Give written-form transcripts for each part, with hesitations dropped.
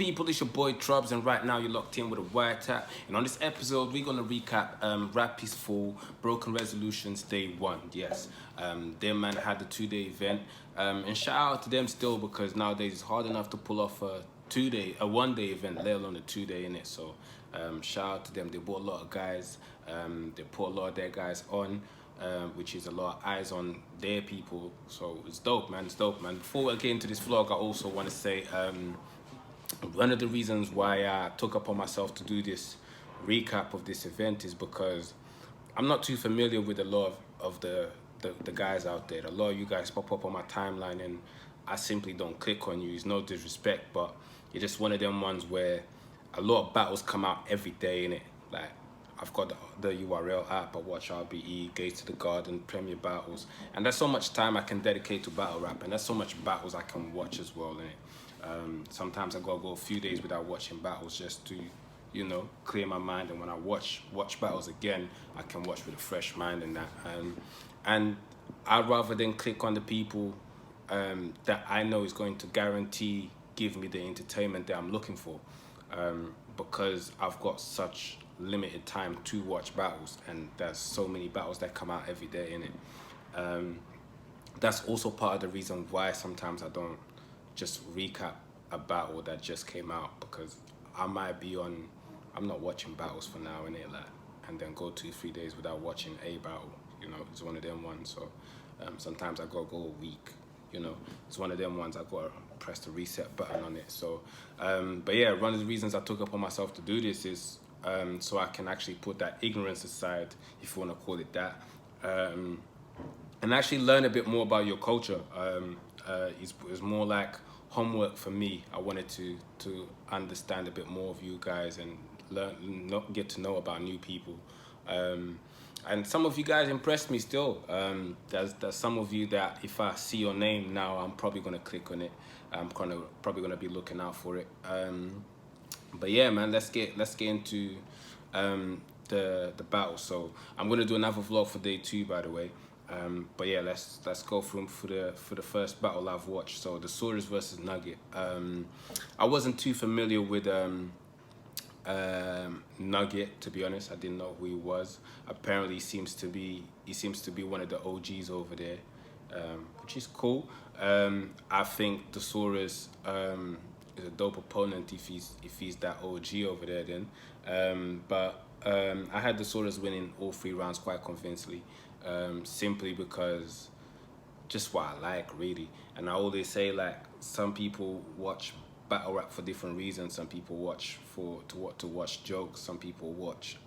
people, it's your boy Troubz, and right now you're locked in with a wiretap. And on this episode, we're gonna recap Rap Peaceful Broken Resolutions Day 1. Yes, them man had the 2-day event, and shout out to them still, because nowadays it's hard enough to pull off a 1-day event, let alone a 2-day in it. So shout out to them. They brought a lot of guys. They put a lot of their guys on. Which is a lot of eyes on their people, so it's dope, man. It's dope, man. Before I get into this vlog, I also want to say one of the reasons why I took upon myself to do this recap of this event is because I'm not too familiar with a lot of the guys out there. A lot of you guys pop up on my timeline and I simply don't click on you. It's no disrespect, but you're just one of them ones where a lot of battles come out every day, innit? Like, I've got the URL app, I watch RBE, Gates to the Garden, Premier Battles, and there's so much time I can dedicate to battle rap, and there's so much battles I can watch as well, innit? Sometimes I gotta go a few days without watching battles just to, you know, clear my mind, and when I watch battles again, I can watch with a fresh mind and that. And I'd rather than click on the people that I know is going to guarantee give me the entertainment that I'm looking for, because I've got such limited time to watch battles, and there's so many battles that come out every day in it. That's also part of the reason why sometimes I don't just recap a battle that just came out, because I might be on, I'm not watching battles for now, innit? Like, and then go 2-3 days without watching a battle, you know. It's one of them ones. So sometimes I gotta go a week, you know. It's one of them ones I gotta press the reset button on it. So but yeah, one of the reasons I took upon myself to do this is so I can actually put that ignorance aside, if you want to call it that, and actually learn a bit more about your culture. It's more like homework for me. I wanted to understand a bit more of you guys and get to know about new people. And some of you guys impressed me still. There's some of you that if I see your name now, I'm probably gonna click on it. I'm probably gonna be looking out for it. But yeah, man, let's get into the battle. So I'm gonna do another vlog for day 2, by the way. But yeah, let's go through for the first battle I've watched. So the Storyz versus Nugget. I wasn't too familiar with Nugget, to be honest. I didn't know who he was. Apparently he seems to be one of the OGs over there, which is cool. I think the Storyz is a dope opponent if he's that OG over there then. But I had the Storyz winning all 3 rounds quite convincingly, simply because just what I like, really. And I always say, like, some people watch battle rap for different reasons. Some people watch to watch jokes, some people watch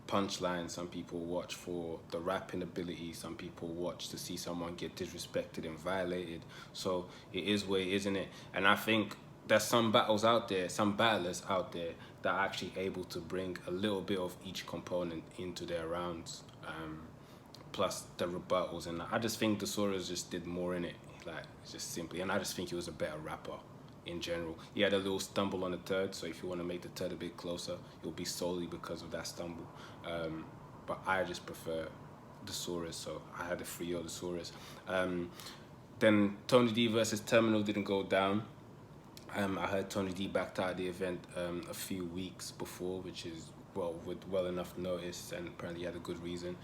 punchlines, some people watch for the rapping ability, some people watch to see someone get disrespected and violated. So it is what it is, isn't it? And I think there's some battles out there, some battlers out there that are actually able to bring a little bit of each component into their rounds, plus the rebuttals. And I just think the Storyz just did more in it, like, just simply. And I just think he was a better rapper in general. He had a little stumble on the third, so if you want to make the third a bit closer, it'll be solely because of that stumble. But I just prefer the Storyz, so I had a 3-0 the Storyz. Then Tony D versus Terminal didn't go down. I heard Tony D backed out of the event a few weeks before, which is with well enough notice, and apparently he had a good reason.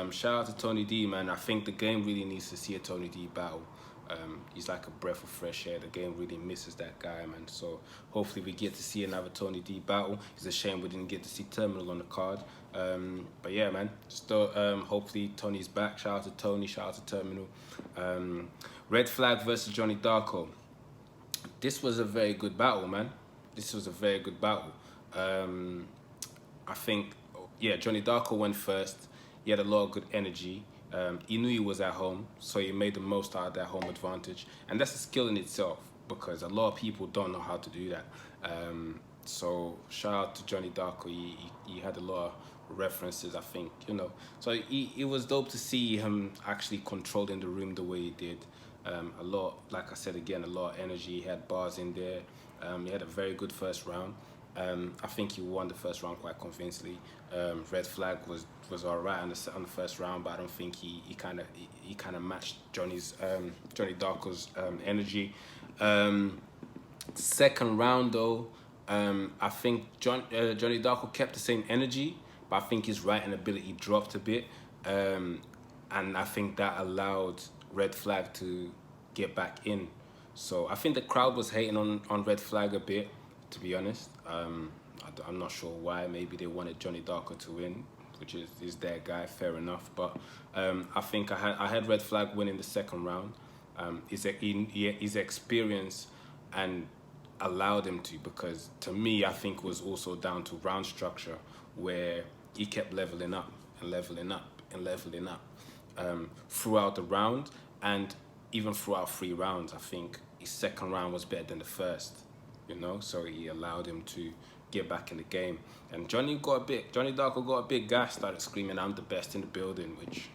Shout out to Tony D, man. I think the game really needs to see a Tony D battle. He's like a breath of fresh air. The game really misses that guy, man. So hopefully we get to see another Tony D battle. It's a shame we didn't get to see Terminal on the card. But yeah, man, still hopefully Tony's back. Shout out to Tony, shout out to Terminal. Red Flag versus Johnny Darko. This was a very good battle, man. This was a very good battle. I think, yeah, Johnny Darko went first. He had a lot of good energy. He knew he was at home, so he made the most out of that home advantage. And that's a skill in itself, because a lot of people don't know how to do that. So shout out to Johnny Darko. He had a lot of references, I think, you know. So it was dope to see him actually controlling the room the way he did. A lot, like I said again, a lot of energy. He had bars in there. He had a very good first round. I think he won the first round quite convincingly. Red Flag was alright on the first round, but I don't think he kind of matched Johnny Darko's energy. Second round though, I think Johnny Darko kept the same energy, but I think his writing ability dropped a bit, and I think that allowed Red Flag to get back in. So I think the crowd was hating on Red Flag a bit, to be honest. I'm not sure why. Maybe they wanted Johnny Darko to win, which is their guy. Fair enough. But I think I had Red Flag winning the second round. His experience and allowed him to, because to me I think was also down to round structure, where he kept leveling up and leveling up and leveling up throughout the round, and even throughout 3 rounds. I think his second round was better than the first, so he allowed him to get back in the game. And Johnny Darko got a bit gas, started screaming, "I'm the best in the building," which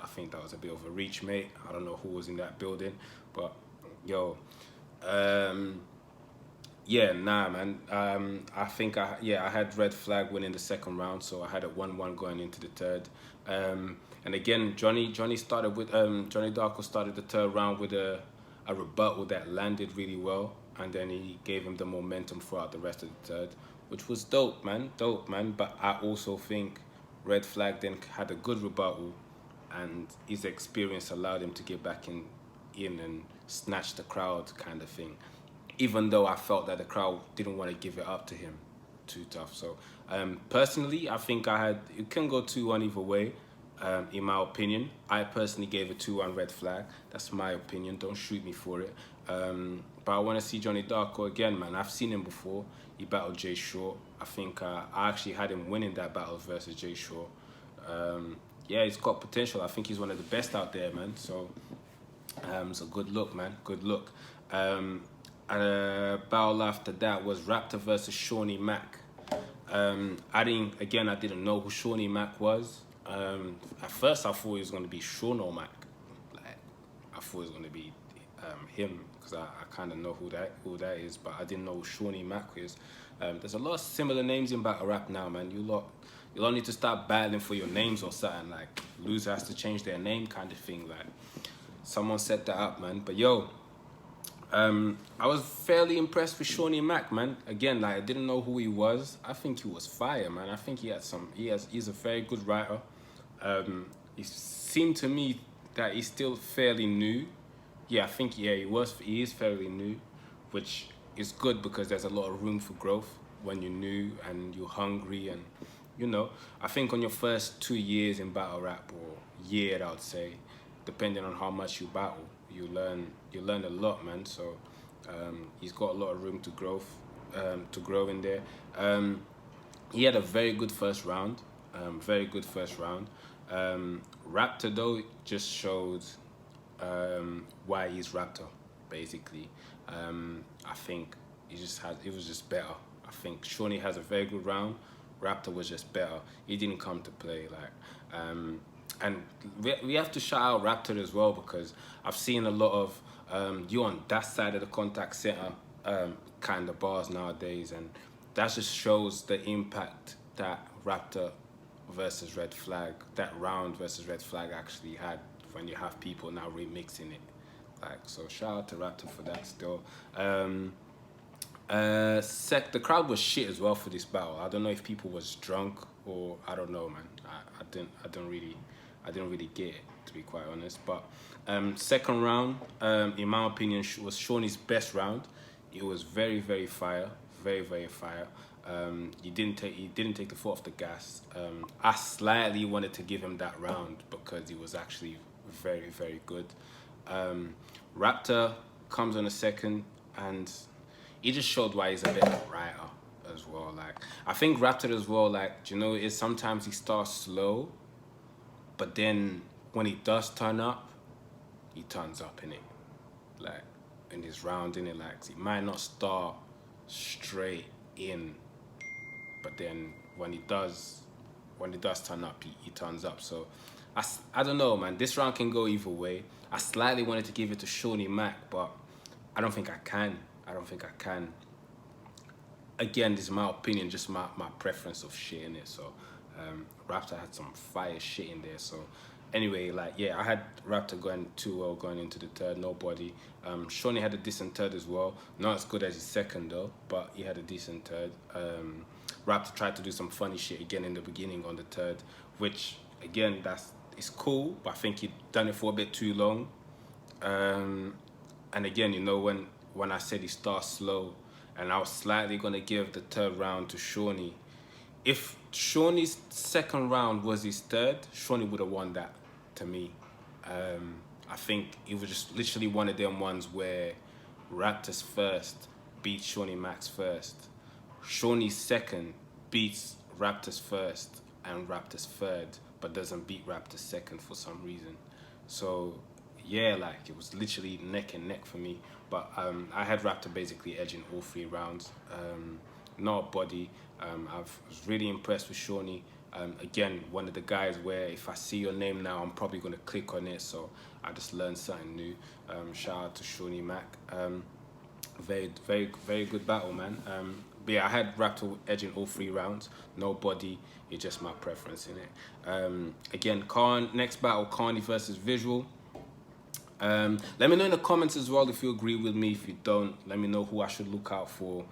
I think that was a bit of a reach, mate. I don't know who was in that building, but yo, yeah, nah, man. I think I had Red Flag winning the second round, so I had a 1-1 going into the third. And again, Johnny Darko started the third round with a rebuttal that landed really well, and then he gave him the momentum throughout the rest of the third, which was dope, man. But I also think Red Flag then had a good rebuttal, and his experience allowed him to get back in and snatch the crowd, kind of thing. Even though I felt that the crowd didn't want to give it up to him too tough. So personally, I think it can go 2-1 either way, in my opinion. I personally gave a 2-1 Red Flag. That's my opinion. Don't shoot me for it. But I want to see Johnny Darko again, man. I've seen him before. He battled Jay Short. I think I actually had him winning that battle versus Jay Short. Yeah, he's got potential. I think he's one of the best out there, man. So good luck, man. Good luck. Battle after that was Raptor versus Shaunie Mac. I didn't know who Shaunie Mac was. At first, I thought it was going to be Shaunie Mac. Like, I thought it was going to be him, because I kind of know who that is, but I didn't know who Shaunie Mac is. There's a lot of similar names in battle rap now, man. You lot need to start battling for your names or something. Like, loser has to change their name, kind of thing. Like, someone set that up, man. But yo, I was fairly impressed with Shaunie Mac, man. Again, like, I didn't know who he was. I think he was fire, man. I think he's a very good writer. It seemed to me that he's still fairly new. Yeah, I think, he is fairly new, which is good, because there's a lot of room for growth when you're new and you're hungry. And, I think on your first 2 years in battle rap, or year, I would say, depending on how much you battle, you learn a lot, man. So he's got a lot of room to grow in there. He had a very good first round. Raptor though just showed why he's Raptor, basically. I think it was just better. I think Shaunie has a very good round. Raptor was just better. He didn't come to play, like. And we have to shout out Raptor as well, because I've seen a lot of you on that side of the contact center kind of bars nowadays, and that just shows the impact that Raptor versus Red Flag, that round versus Red Flag actually had, when you have people now remixing it. Like, so shout out to Raptor for that still. The crowd was shit as well for this battle. I don't know if people was drunk, or I don't know, man. I didn't really get it, to be quite honest. But second round, in my opinion, was Shaunie's best round. It was very, very fire, very, very fire. He didn't take the foot off the gas. I slightly wanted to give him that round, because he was actually very, very good. Raptor comes on a second, and he just showed why he's a better writer as well. Like, I think Raptor as well, like, is sometimes he starts slow, but then when he does turn up, he turns up, innit? Like, in his round, innit? Like, he might not start straight in, but then when he does turn up, he turns up. So I don't know, man. This round can go either way. I slightly wanted to give it to Shaunie Mac, but I don't think I can. Again, this is my opinion, just my preference of shit in it. So Raptor had some fire shit in there. So anyway, like, yeah, I had Raptor going 2-0 going into the third, nobody. Shaunie had a decent third as well. Not as good as his second though, but he had a decent third. Raptor tried to do some funny shit again in the beginning on the third, which again, it's cool, but I think he'd done it for a bit too long. And again, you know, when I said he starts slow, and I was slightly gonna give the third round to Shaunie. If Shaunie's second round was his third, Shaunie would have won that to me. I think it was just literally one of them ones where Raptor's first beats Shaunie Mac's first. Shaunie's second beats Raptor's first and Raptor's third, but doesn't beat Raptor's second for some reason. So yeah, like it was literally neck and neck for me. But I had Raptor basically edging all 3 rounds. Not a body. I was really impressed with Shaunie. Again, one of the guys where if I see your name now, I'm probably going to click on it. So I just learned something new. Shout out to Shaunie Mac. Very, very, very good battle, man. But yeah, I had Raptor edging all 3 rounds. No body. It's just my preference in it. Again, next battle, Carney versus Visual. Let me know in the comments as well if you agree with me. If you don't, let me know who I should look out for.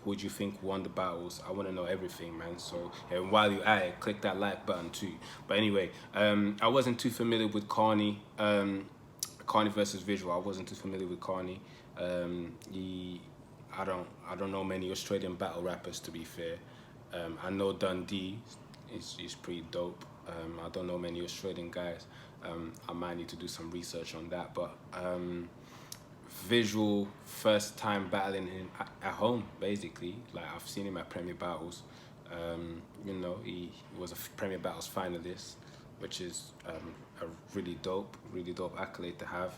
Who do you think won the battles? I want to know everything, man. So and while you're at it, click that like button too. But anyway, I wasn't too familiar with Carney. Carney versus Visual. I wasn't too familiar with Carney. I don't know many Australian battle rappers, to be fair. I know Dundee is pretty dope. I don't know many Australian guys. I might need to do some research on that, but Visual, first time battling him at home, basically. Like, I've seen him at Premier Battles. You know, he was a Premier Battles finalist, which is a really dope accolade to have.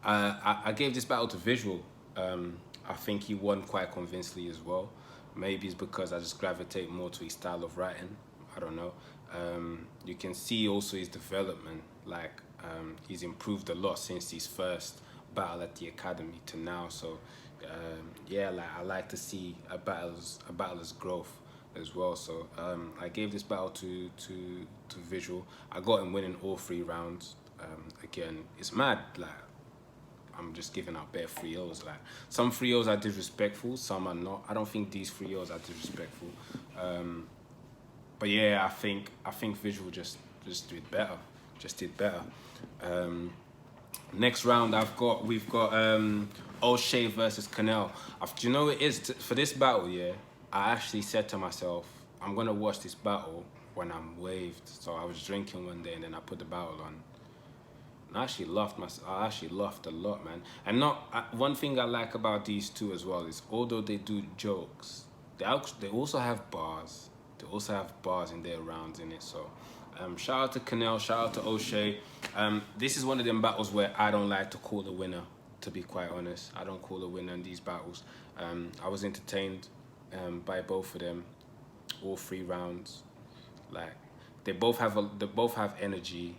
I gave this battle to Visual. I think he won quite convincingly as well. Maybe it's because I just gravitate more to his style of writing. I don't know. You can see also his development. Like, he's improved a lot since his first battle at the academy to now. So yeah, like, I like to see a battler's growth as well. So I gave this battle to Visual. I got him winning all 3 rounds. Again, it's mad. Like, I'm just giving out bare 3-0s. Like, some 3-0s are disrespectful, some are not. I don't think these 3-0s are disrespectful. But yeah, I think Visual just did better. Just did better. Next round, we've got O'Shea versus Canel. Do you know what it is for this battle? Yeah, I actually said to myself, I'm gonna watch this battle when I'm waved. So I was drinking one day and then I put the battle on. And I actually laughed a lot, man. And one thing I like about these two as well is, although they do jokes, they also have bars. They also have bars in their rounds in it. So shout out to Canel, shout out to O'Shea. This is one of them battles where I don't like to call the winner, to be quite honest. I don't call the winner in these battles. I was entertained by both of them, all 3 rounds. Like, they both have energy.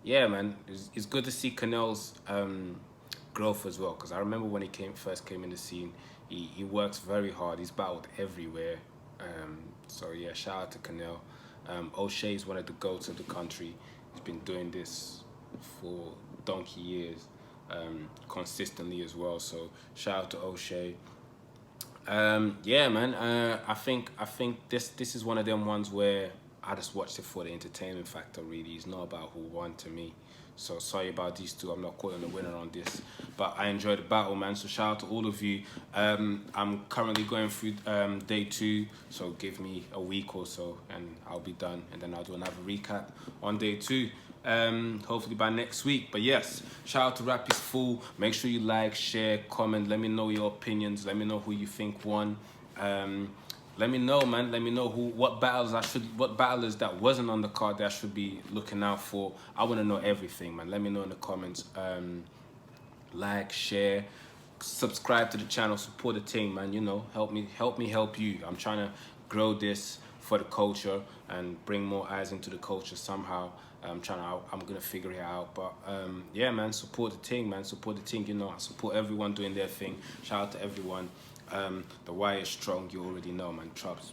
Yeah, man, it's good to see Canel's growth as well, because I remember when he first came in the scene, he works very hard. He's battled everywhere. So yeah, shout out to Canel. O'Shea is one of the GOATs of the country. He's been doing this for donkey years, consistently as well. So shout out to O'Shea. Yeah, man. I think this is one of them ones where I just watched it for the entertainment factor. Really, it's not about who won to me. So sorry about these two. I'm not calling the winner on this, but I enjoyed the battle, man. So shout out to all of you. I'm currently going through day 2, so give me a week or so and I'll be done, and then I'll do another recap on day 2. Hopefully by next week. But yes, shout out to Rap is Full. Make sure you like, share, comment. Let me know your opinions. Let me know who you think won. Let me know, man. Let me know what battlers that wasn't on the card that I should be looking out for. I want to know everything, man. Let me know in the comments. Like, share, subscribe to the channel, support the team, man. You know, help me help you. I'm trying to grow this for the culture and bring more eyes into the culture somehow. I'm gonna figure it out. But yeah, man, support the team, man. Support the team. You know, I support everyone doing their thing. Shout out to everyone. The wire is strong, you already know, man. Troubz.